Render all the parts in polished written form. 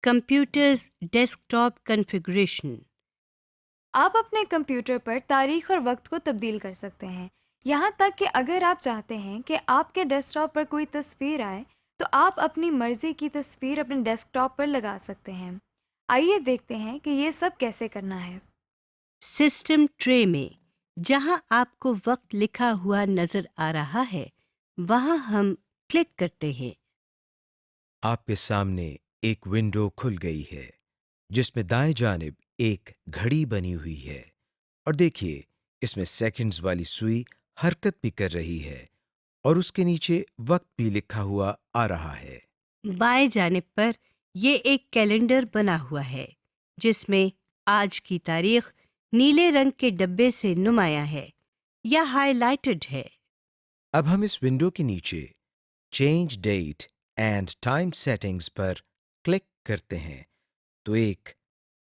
Computers desktop configuration. आप अपने computer पर तारीख और वक्त को तब्दील कर सकते हैं। यहाँ तक कि अगर आप चाहते हैं कि आपके डेस्कटॉप पर कोई तस्वीर आए, तो आप अपनी मर्जी की तस्वीर अपने डेस्कटॉप पर लगा सकते हैं। आइए देखते हैं कि ये सब कैसे करना है। सिस्टम ट्रे में जहां आपको वक्त लिखा हुआ नजर आ रहा है, वहां हम क्लिक करते हैं। आपके सामने एक विंडो खुल गई है जिसमें दाएं जानिब एक घड़ी बनी हुई है और देखिए इसमें सेकंड्स वाली सुई हरकत भी कर रही है और उसके नीचे वक्त भी लिखा हुआ आ रहा है। बाएं जानिब पर ये एक कैलेंडर बना हुआ है जिसमें आज की तारीख नीले रंग के डब्बे से नुमाया है या हाइलाइटेड है। अब हम इस विंडो के नीचे change date and time settings पर क्लिक करते हैं तो एक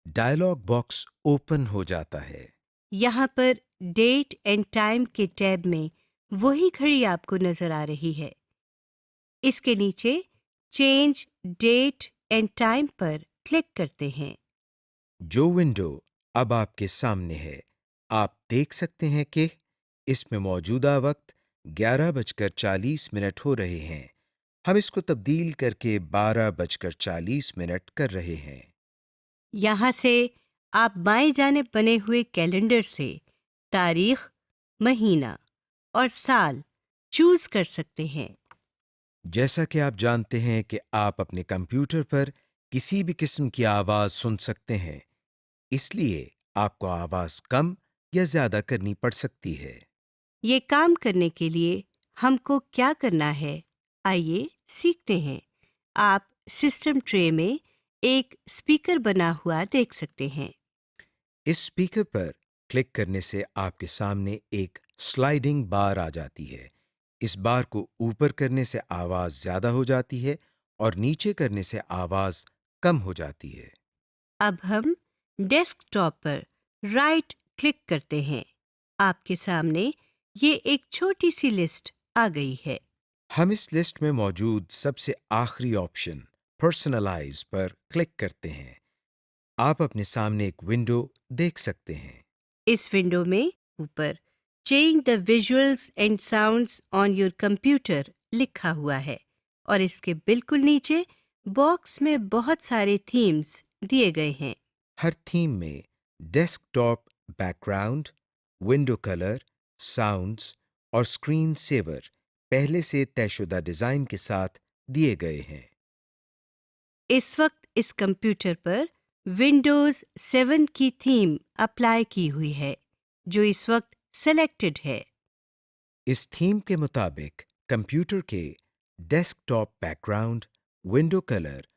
डायलॉग बॉक्स ओपन हो जाता है। यहाँ पर डेट एंड टाइम के टैब में वही घड़ी आपको नजर आ रही है। इसके नीचे चेंज डेट एंड टाइम पर क्लिक करते हैं। जो विंडो अब आपके सामने है, आप देख सकते हैं कि इसमें मौजूदा वक्त 11:40 हो रहे हैं। हम इसको तब्दील करके 12:40 कर रहे हैं। यहाँ से आप बाएं जाने बने हुए कैलेंडर से तारीख, महीना और साल चूज कर सकते हैं। जैसा कि आप जानते हैं कि आप अपने कंप्यूटर पर किसी भी किस्म की आवाज सुन सकते हैं, इसलिए आपको आवाज कम या ज्यादा करनी पड़ सकती है। ये काम करने के लिए हमको क्या करना है, आइए सीखते हैं। आप सिस्टम ट्रे में एक स्पीकर बना हुआ देख सकते हैं। इस स्पीकर पर क्लिक करने से आपके सामने एक स्लाइडिंग बार आ जाती है। इस बार को ऊपर करने से आवाज ज्यादा हो जाती है और नीचे करने से आवाज कम हो जाती है। अब हम डेस्कटॉप पर राइट क्लिक करते हैं। आपके सामने ये एक छोटी सी लिस्ट आ गई है। हम इस लिस्ट में मौजूद सबसे आखिरी ऑप्शन पर्सनलाइज पर क्लिक करते हैं। आप अपने सामने एक विंडो देख सकते हैं। इस विंडो में ऊपर change the visuals and sounds on your computer लिखा हुआ है और इसके बिल्कुल नीचे बॉक्स में बहुत सारे थीम्स दिए गए हैं। हर थीम में desktop background, window colour, sounds और स्क्रीन सेवर पहले से तयशुदा डिजाइन के साथ दिए गए हैं। इस वक्त इस कंप्यूटर पर विंडोज 7 की थीम अप्लाई की हुई है जो इस वक्त सेलेक्टेड है। इस थीम के मुताबिक कंप्यूटर के डेस्कटॉप बैकग्राउंड, विंडो कलर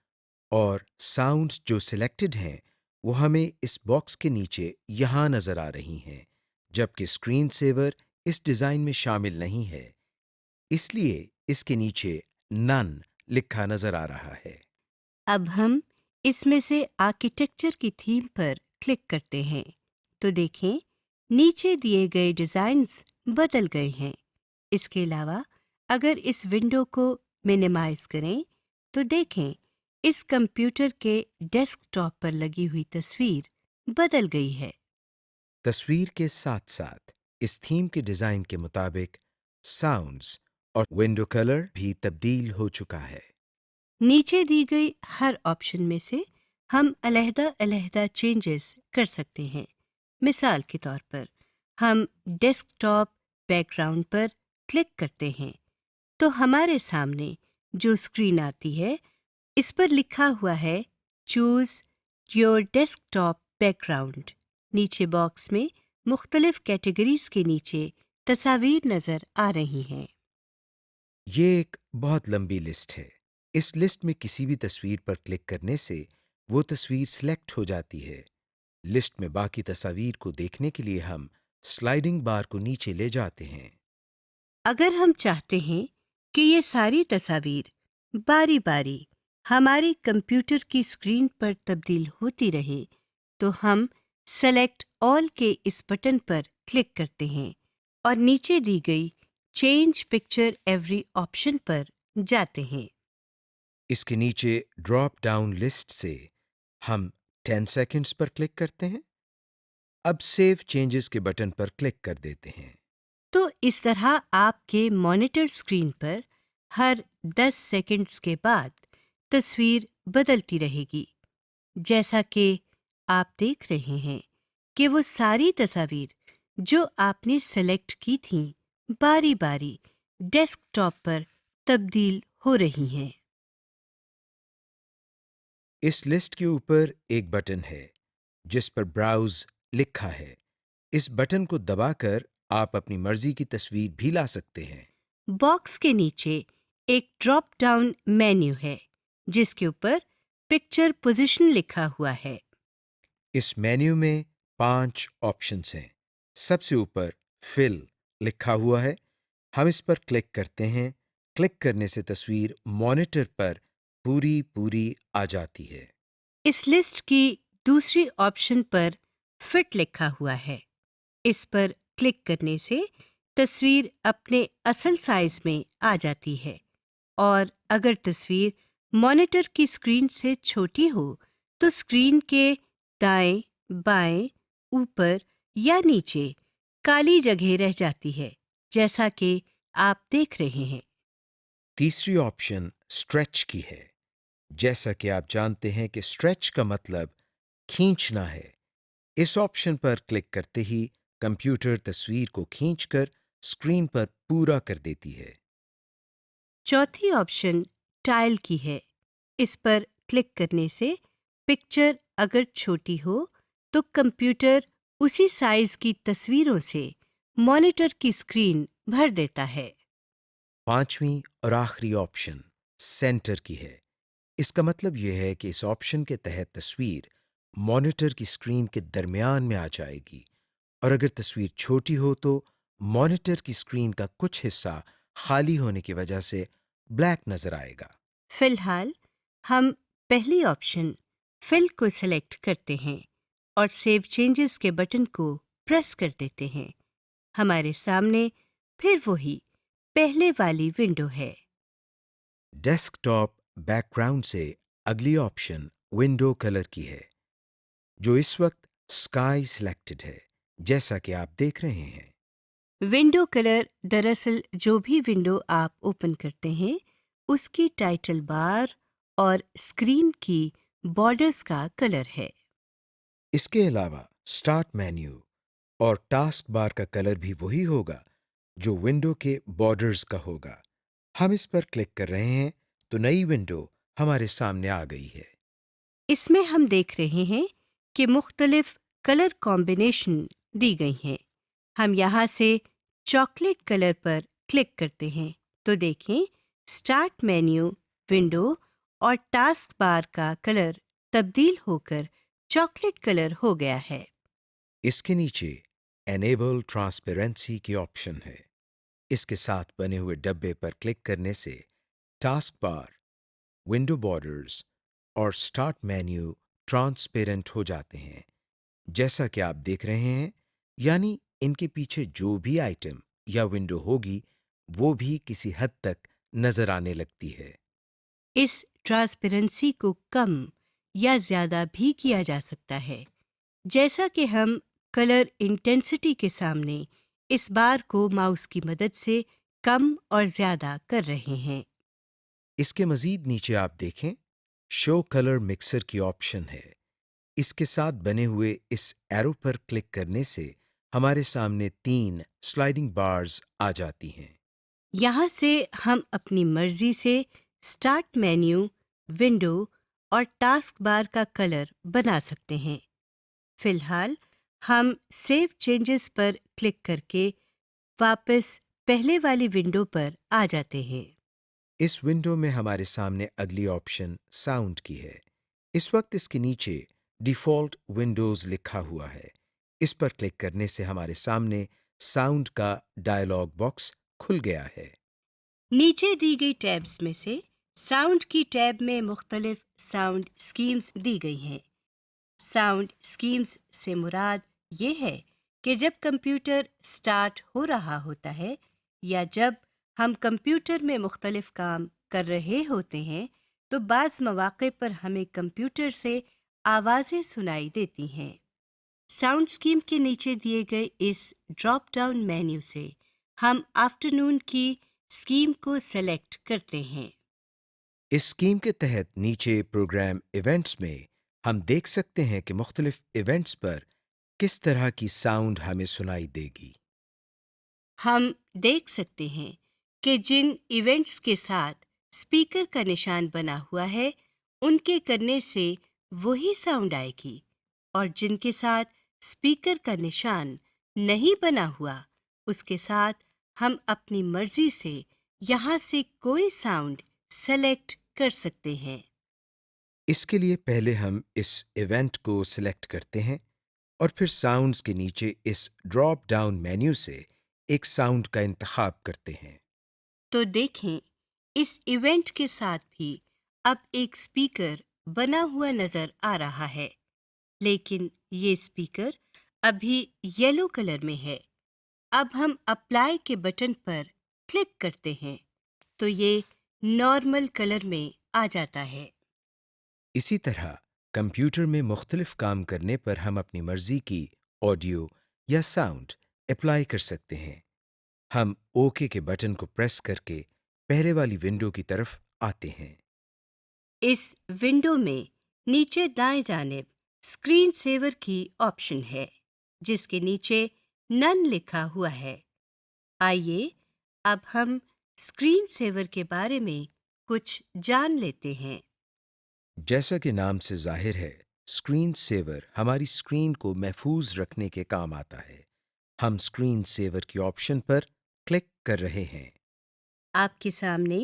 और साउंड्स जो सिलेक्टेड हैं वो हमें इस बॉक्स के नीचे यहाँ नजर आ रही हैं, जबकि स्क्रीन सेवर इस डिजाइन में शामिल नहीं है, इसलिए इसके नीचे नन लिखा नजर आ रहा है। अब हम इसमें से आर्किटेक्चर की थीम पर क्लिक करते हैं तो देखें नीचे दिए गए डिज़ाइंस बदल गए हैं। इसके अलावा अगर इस विंडो को मिनिमाइज करें तो देखें इस कंप्यूटर के डेस्कटॉप पर लगी हुई तस्वीर बदल गई है। तस्वीर के साथ साथ इस थीम के डिजाइन के मुताबिक साउंड्स और विंडो कलर भी तब्दील हो चुका है। नीचे दी गई हर ऑप्शन में से हम अलहदा-अलहदा चेंजेस कर सकते हैं। मिसाल के तौर पर हम डेस्कटॉप बैकग्राउंड पर क्लिक करते हैं तो हमारे सामने जो स्क्रीन आती है इस पर लिखा हुआ है चूज योर डेस्कटॉप बैकग्राउंड। नीचे बॉक्स में मुख्तलिफ कैटेगरीज के नीचे तस्वीर नजर आ रही हैं। ये एक बहुत लंबी लिस्ट है। इस लिस्ट में किसी भी तस्वीर पर क्लिक करने से वो तस्वीर सिलेक्ट हो जाती है। लिस्ट में बाकी तस्वीर को देखने के लिए हम स्लाइडिंग बार को नीचे ले जाते हैं। अगर हम चाहते हैं कि ये सारी तस्वीर बारी बारी हमारे कंप्यूटर की स्क्रीन पर तब्दील होती रहे तो हम सेलेक्ट ऑल के इस बटन पर क्लिक करते हैं और नीचे दी गई चेंज पिक्चर एवरी ऑप्शन पर जाते हैं। इसके नीचे ड्रॉप डाउन लिस्ट से हम 10 सेकंड्स पर क्लिक करते हैं। अब सेव चेंजेस के बटन पर क्लिक कर देते हैं। तो इस तरह आपके मॉनिटर स्क्रीन पर हर 10 सेकंड्स के बाद तस्वीर बदलती रहेगी। जैसा कि आप देख रहे हैं कि वो सारी तस्वीर जो आपने सेलेक्ट की थीं बारी बारी डेस्कटॉप पर तब्दील हो रही हैं। इस लिस्ट के ऊपर एक बटन है जिस पर ब्राउज लिखा है। इस बटन को दबाकर आप अपनी मर्जी की तस्वीर भी ला सकते हैं। बॉक्स के नीचे एक ड्रॉप डाउन मेन्यू है जिसके ऊपर पिक्चर पोजीशन लिखा हुआ है। इस मेन्यू में 5 ऑप्शंस हैं। सबसे ऊपर फिल लिखा हुआ है। हम इस पर क्लिक करते हैं। क्लिक करने से तस्वीर मॉनिटर पर पूरी पूरी आ जाती है। इस लिस्ट की दूसरी ऑप्शन पर फिट लिखा हुआ है। इस पर क्लिक करने से तस्वीर अपने असल साइज में आ जाती है और अगर तस्वीर मॉनिटर की स्क्रीन से छोटी हो तो स्क्रीन के दाएं, बाएं, ऊपर या नीचे काली जगह रह जाती है, जैसा कि आप देख रहे हैं। तीसरी ऑप्शन स्ट्रेच की है। जैसा कि आप जानते हैं कि स्ट्रेच का मतलब खींचना है। इस ऑप्शन पर क्लिक करते ही कंप्यूटर तस्वीर को खींचकर स्क्रीन पर पूरा कर देती है। चौथी ऑप्शन टाइल की है। इस पर क्लिक करने से पिक्चर अगर छोटी हो तो कंप्यूटर उसी साइज की तस्वीरों से मॉनिटर की स्क्रीन भर देता है। पांचवी और आखिरी ऑप्शन सेंटर की है। इसका मतलब यह है कि इस ऑप्शन के तहत तस्वीर मॉनिटर की स्क्रीन के दरमियान में आ जाएगी और अगर तस्वीर छोटी हो तो मॉनिटर की स्क्रीन का कुछ हिस्सा खाली होने की वजह से ब्लैक नजर आएगा। फिलहाल हम पहली ऑप्शन फिल को सिलेक्ट करते हैं और सेव चेंजेस के बटन को प्रेस कर देते हैं। हमारे सामने फिर वही पहले वाली विंडो है। डेस्कटॉप बैकग्राउंड से अगली ऑप्शन विंडो कलर की है, जो इस वक्त स्काई सिलेक्टेड है, जैसा कि आप देख रहे हैं। विंडो कलर दरअसल जो भी विंडो आप ओपन करते हैं उसकी टाइटल बार और स्क्रीन की बॉर्डर्स का कलर है। इसके अलावा स्टार्ट मेन्यू और टास्क बार का कलर भी वही होगा जो विंडो के बॉर्डर्स का होगा। हम इस पर क्लिक कर रहे हैं तो नई विंडो हमारे सामने आ गई है। इसमें हम देख रहे हैं कि मुख्तलिफ कलर कॉम्बिनेशन दी गई हैं। हम यहाँ से चॉकलेट कलर पर क्लिक करते हैं तो देखें स्टार्ट मेन्यू, विंडो और टास्क बार का कलर तब्दील होकर चॉकलेट कलर हो गया है। इसके नीचे एनेबल ट्रांसपेरेंसी की ऑप्शन है। इसके साथ बने हुए डब्बे पर क्लिक करने से टास्क बार, विंडो बॉर्डर्स और स्टार्ट मेन्यू ट्रांसपेरेंट हो जाते हैं, जैसा कि आप देख रहे हैं। यानी इनके पीछे जो भी आइटम या विंडो होगी वो भी किसी हद तक नजर आने लगती है। इस ट्रांसपेरेंसी को कम या ज़्यादा भी किया जा सकता है, जैसा कि हम कलर इंटेंसिटी के सामने इस बार को माउस की मदद से कम और ज़्यादा कर रहे हैं। इसके मजीद नीचे आप देखें शो कलर मिक्सर की ऑप्शन है। इसके साथ बने हुए इस एरो पर क्लिक करने से हमारे सामने 3 स्लाइडिंग बार्स आ जाती हैं। यहाँ से हम अपनी मर्जी से स्टार्ट मेन्यू, विंडो और टास्क बार का कलर बना सकते हैं। फिलहाल हम सेव चेंजेस पर क्लिक करके वापस पहले वाली विंडो पर आ जाते हैं। इस विंडो में हमारे सामने अगली ऑप्शन साउंड की है। इस वक्त इसके नीचे डिफ़ॉल्ट विंडोज़ लिखा हुआ है। इस पर क्लिक करने से हमारे सामने साउंड का डायलॉग बॉक्स खुल गया है। नीचे दी गई टैब्स में से साउंड की टैब में मुख्तलिफ साउंड स्कीम्स दी गई हैं। साउंड स्कीम्स से मुराद ये है कि जब कंप्यूटर स्टार्ट हो रहा होता है या जब हम कंप्यूटर में मुख्तलिफ काम कर रहे होते हैं तो बाज़ मौक़े पर हमें कंप्यूटर से आवाज़ें सुनाई देती हैं। साउंड स्कीम के नीचे दिए गए इस ड्रॉप डाउन मेन्यू से हम आफ्टरनून की स्कीम को सेलेक्ट करते हैं। इस स्कीम के तहत नीचे प्रोग्राम इवेंट्स में हम देख सकते हैं कि मुख्तलिफ इवेंट्स पर किस तरह की साउंड हमें सुनाई देगी। हम देख सकते हैं कि जिन इवेंट्स के साथ स्पीकर का निशान बना हुआ है, उनके करने से वही साउंड आएगी, और जिनके साथ स्पीकर का निशान नहीं बना हुआ, उसके साथ हम अपनी मर्जी से यहाँ से कोई साउंड सेलेक्ट कर सकते हैं। इसके लिए पहले हम इस इवेंट को सिलेक्ट करते हैं और फिर साउंड्स के नीचे इस ड्रॉप डाउन मेन्यू से एक साउंड का इंतखाब करते हैं। तो देखें, इस इवेंट के साथ भी अब एक स्पीकर बना हुआ नजर आ रहा है, लेकिन ये स्पीकर अभी येलो कलर में है। अब हम अप्लाई के बटन पर क्लिक करते हैं तो ये नॉर्मल कलर में आ जाता है। इसी तरह कंप्यूटर में मुख्तलिफ काम करने पर हम अपनी मर्जी की ऑडियो या साउंड अप्लाई कर सकते हैं। हम ओके के बटन को प्रेस करके पहले वाली विंडो की तरफ आते हैं। इस विंडो में नीचे दाएं जानिब स्क्रीन सेवर की ऑप्शन है, जिसके नीचे नन लिखा हुआ है। आइए अब हम स्क्रीन सेवर के बारे में कुछ जान लेते हैं। जैसा कि नाम से जाहिर है, स्क्रीन सेवर हमारी स्क्रीन को महफूज रखने के काम आता है। हम स्क्रीन सेवर की ऑप्शन पर क्लिक कर रहे हैं। आपके सामने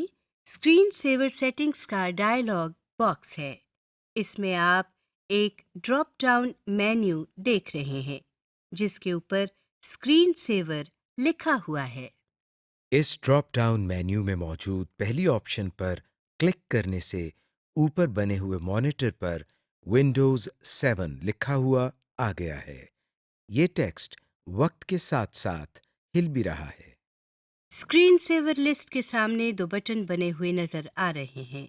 स्क्रीन सेवर सेटिंग्स का डायलॉग बॉक्स है। इसमें आप एक ड्रॉप डाउन मेन्यू देख रहे हैं, जिसके ऊपर स्क्रीन सेवर लिखा हुआ है। इस ड्रॉप डाउन मेन्यू में मौजूद पहली ऑप्शन पर क्लिक करने से ऊपर बने हुए मॉनिटर पर विंडोज 7 लिखा हुआ आ गया है। ये टेक्स्ट वक्त के साथ साथ हिल भी रहा है। स्क्रीन सेवर लिस्ट के सामने दो बटन बने हुए नजर आ रहे हैं।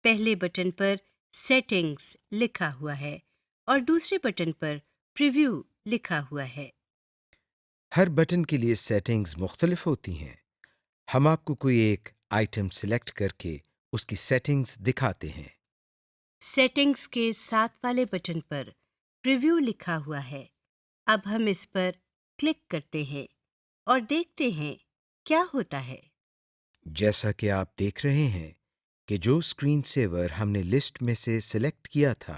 पहले बटन पर सेटिंग्स लिखा हुआ है और दूसरे बटन पर प्रीव्यू लिखा हुआ है। हर बटन के लिए सेटिंग्स मुख्तलिफ होती हैं। हम आपको कोई एक आइटम सिलेक्ट करके उसकी सेटिंग्स दिखाते हैं। सेटिंग्स के साथ वाले बटन पर प्रीव्यू लिखा हुआ है। अब हम इस पर क्लिक करते हैं और देखते हैं क्या होता है। जैसा कि आप देख रहे हैं कि जो स्क्रीन सेवर हमने लिस्ट में से सिलेक्ट किया था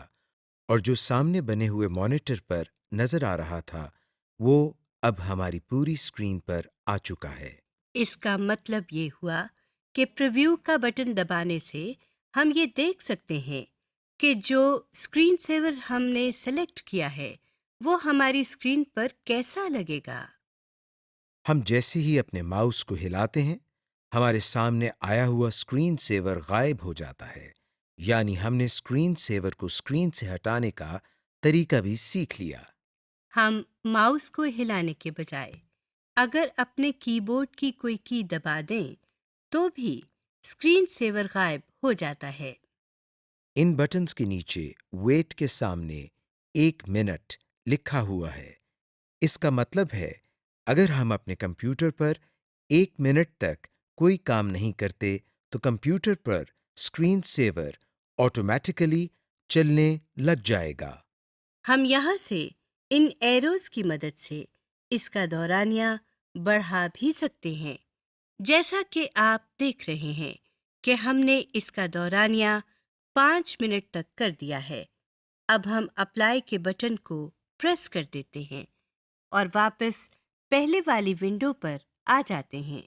और जो सामने बने हुए मॉनिटर पर नजर आ रहा था, वो अब हमारी पूरी स्क्रीन पर आ चुका है। इसका मतलब ये हुआ कि प्रीव्यू का बटन दबाने से हम ये देख सकते हैं कि जो स्क्रीन सेवर हमने सेलेक्ट किया है, वो हमारी स्क्रीन पर कैसा लगेगा। हम जैसे ही अपने माउस को हिलाते हैं, हमारे सामने आया हुआ स्क्रीन सेवर गायब हो जाता है। यानी हमने स्क्रीन सेवर को स्क्रीन से हटाने का तरीका भी सीख लिया। हम माउस को हिलाने के बजाय अगर अपने कीबोर्ड की कोई की दबा दें, तो भी स्क्रीन सेवर गायब हो जाता है। इन बटन्स के नीचे वेट के सामने 1 मिनट लिखा हुआ है। इसका मतलब है अगर हम अपने कंप्यूटर पर 1 मिनट तक कोई काम नहीं करते तो कंप्यूटर पर स्क्रीन सेवर ऑटोमेटिकली चलने लग जाएगा। हम यहाँ से इन एरोज की मदद से इसका दौरानिया बढ़ा भी सकते हैं। जैसा कि आप देख रहे हैं कि हमने इसका दौरानिया 5 मिनट तक कर दिया है। अब हम अप्लाई के बटन को प्रेस कर देते हैं और वापस पहले वाली विंडो पर आ जाते हैं।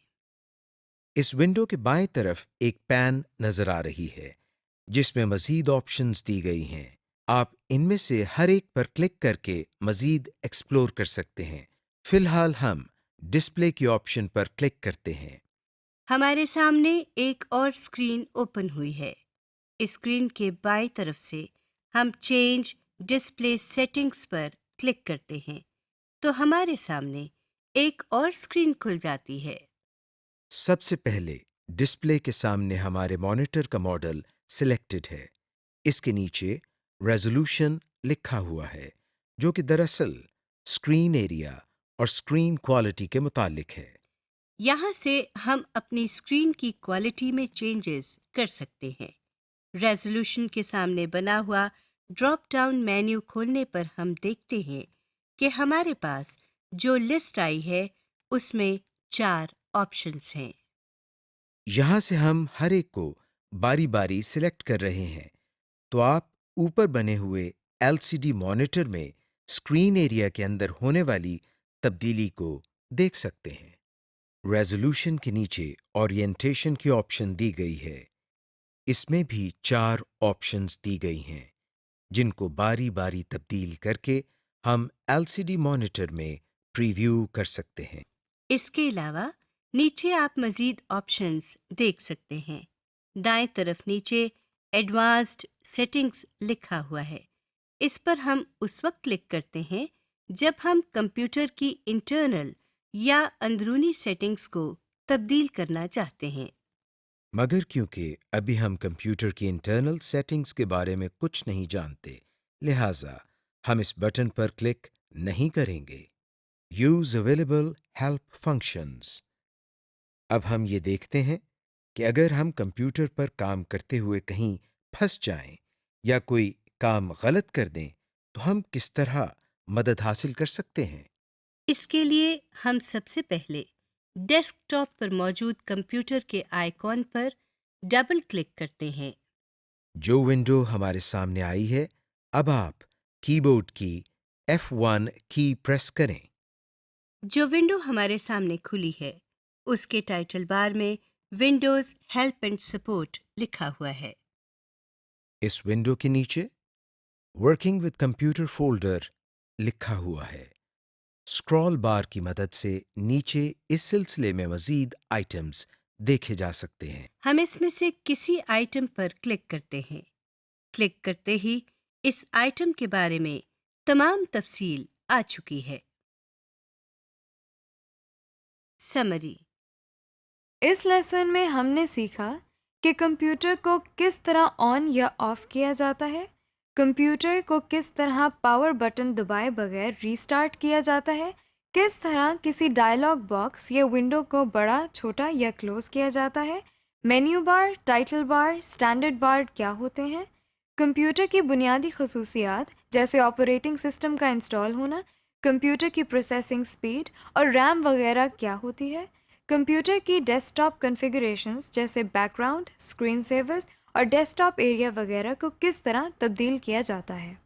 इस विंडो के बाएं तरफ एक पैन नजर आ रही है जिसमें मजीद ऑप्शंस दी गई हैं। आप इनमें से हर एक पर क्लिक करके मजीद एक्सप्लोर कर सकते हैं। फिलहाल हम डिस्प्ले की ऑप्शन पर क्लिक करते हैं। हमारे सामने एक और स्क्रीन ओपन हुई है। इस स्क्रीन के बाईं तरफ से हम चेंज डिस्प्ले सेटिंग्स पर क्लिक करते हैं तो हमारे सामने एक और स्क्रीन खुल जाती है। सबसे पहले डिस्प्ले के सामने हमारे मॉनिटर का मॉडल सिलेक्टेड है। इसके नीचे रेजोल्यूशन लिखा हुआ है, जो कि दरअसल स्क्रीन एरिया और स्क्रीन क्वालिटी के मुतालिक है। यहाँ से हम अपनी स्क्रीन की क्वालिटी में चेंजेस कर सकते हैं। रेजोल्यूशन के सामने बना हुआ ड्रॉप डाउन मेन्यू खोलने पर हम देखते हैं कि हमारे पास जो लिस्ट आई है उसमें 4 ऑप्शंस हैं। यहाँ से हम हर एक को बारी बारी सिलेक्ट कर रहे हैं, तो आप ऊपर बने हुए एलसीडी मॉनिटर में स्क्रीन एरिया के अंदर होने वाली तब्दीली को देख सकते हैं। रेजोल्यूशन के नीचे ओरिएंटेशन की ऑप्शन दी गई है। इसमें भी 4 ऑप्शंस दी गई हैं, जिनको बारी बारी तब्दील करके हम एलसीडी मॉनिटर में प्रीव्यू कर सकते हैं। इसके अलावा नीचे आप मज़ीद ऑप्शंस देख सकते हैं। दाएं तरफ नीचे एडवांस्ड सेटिंग्स लिखा हुआ है। इस पर हम उस वक्त क्लिक करते हैं जब हम कंप्यूटर की इंटरनल या अंदरूनी सेटिंग्स को तब्दील करना चाहते हैं। मगर क्योंकि अभी हम कंप्यूटर की इंटरनल सेटिंग्स के बारे में कुछ नहीं जानते, लिहाजा हम इस बटन पर क्लिक नहीं करेंगे। Use available help functions. अब हम ये देखते हैं कि अगर हम कंप्यूटर पर काम करते हुए कहीं फंस जाएं या कोई काम गलत कर दें, तो हम किस तरह मदद हासिल कर सकते हैं। इसके लिए हम सबसे पहले डेस्कटॉप पर मौजूद कंप्यूटर के आइकॉन पर डबल क्लिक करते हैं। जो विंडो हमारे सामने आई है, अब आप कीबोर्ड की F1 की प्रेस करें। जो विंडो हमारे सामने खुली है उसके टाइटल बार में विंडोज हेल्प एंड सपोर्ट लिखा हुआ है। इस विंडो के नीचे वर्किंग विद कंप्यूटर फोल्डर लिखा हुआ है। स्क्रॉल बार की मदद से नीचे इस सिलसिले में मजीद आइटम्स देखे जा सकते हैं। हम इसमें से किसी आइटम पर क्लिक करते हैं। क्लिक करते ही इस आइटम के बारे में तमाम तफसील आ चुकी है। समरी। इस लेसन में हमने सीखा कि कंप्यूटर को किस तरह ऑन या ऑफ किया जाता है, कंप्यूटर को किस तरह पावर बटन दबाए बगैर रीस्टार्ट किया जाता है, किस तरह किसी डायलॉग बॉक्स या विंडो को बड़ा, छोटा या क्लोज किया जाता है, menu bar, title bar, standard bar क्या होते हैं, कंप्यूटर की बुनियादी खसूसियात जैसे ऑपरेटिंग सिस्टम का इंस्टॉल होना, कंप्यूटर की प्रोसेसिंग स्पीड और रैम वगैरह क्या होती है, कंप्यूटर की डेस्कटॉप कॉन्फ़िगरेशंस जैसे बैकग्राउंड, स्क्रीन सेवर्स और डेस्कटॉप एरिया वगैरह को किस तरह तब्दील किया जाता है।